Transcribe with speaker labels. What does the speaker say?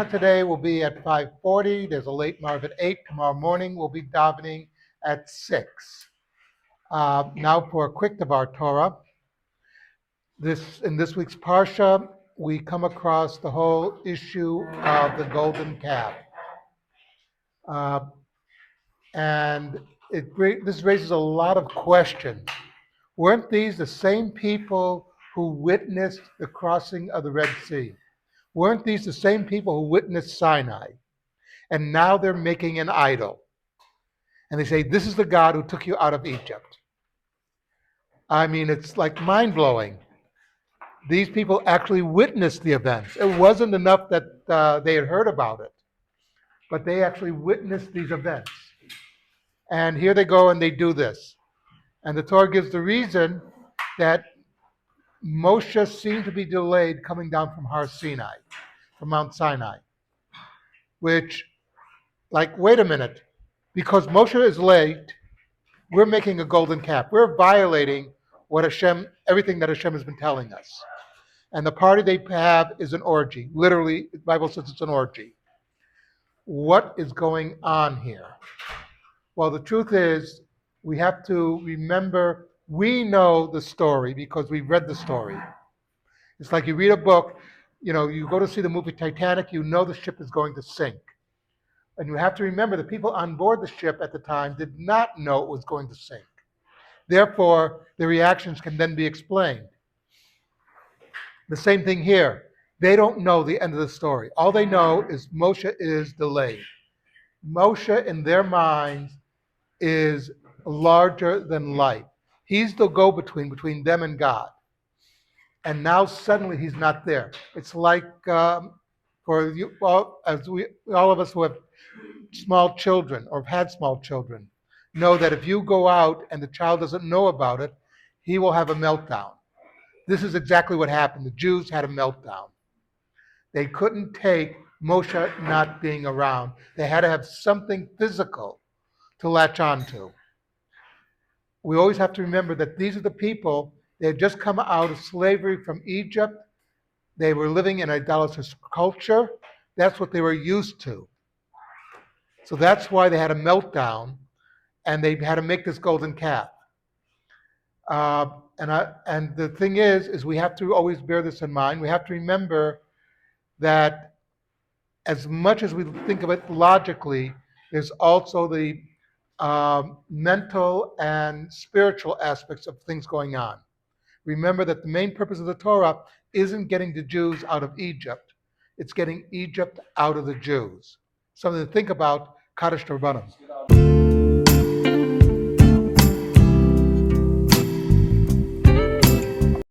Speaker 1: Mincha today will be at 5:40. There's a late Marv at 8. Tomorrow morning we'll be davening at 6. Now for a quick Devar Torah. In this week's Parsha, we come across the whole issue of the golden calf. And this raises a lot of questions. Weren't these the same people who witnessed the crossing of the Red Sea? Weren't these the same people who witnessed Sinai? And now they're making an idol. And they say, this is the God who took you out of Egypt. I mean, it's like mind-blowing. These people actually witnessed the events. It wasn't enough that they had heard about it, but they actually witnessed these events. And here they go and they do this. And the Torah gives the reason that Moshe seemed to be delayed coming down from Har Sinai, from Mount Sinai. Which, wait a minute. Because Moshe is late, we're making a golden calf. We're violating everything that Hashem has been telling us. And the party they have is an orgy. Literally, the Bible says it's an orgy. What is going on here? Well, the truth is, we have to remember, we know the story because we've read the story. It's like you read a book, you go to see the movie Titanic, you know the ship is going to sink. And you have to remember the people on board the ship at the time did not know it was going to sink. Therefore, the reactions can then be explained. The same thing here. They don't know the end of the story. All they know is Moshe is delayed. Moshe, in their minds, is larger than life. He's the go-between between them and God. And now suddenly he's not there. It's like for you, all of us who have small children or have had small children, know that if you go out and the child doesn't know about it, he will have a meltdown. This is exactly what happened. The Jews had a meltdown. They couldn't take Moshe not being around. They had to have something physical to latch onto. We always have to remember that these are the people, they had just come out of slavery from Egypt. They were living in idolatrous culture. That's what they were used to. So that's why they had a meltdown, and they had to make this golden calf. And the thing is we have to always bear this in mind. We have to remember that as much as we think of it logically, there's also the mental and spiritual aspects of things going on. Remember that the main purpose of the Torah isn't getting the Jews out of Egypt. It's getting Egypt out of the Jews. Something to think about, Kaddish Rabbanim.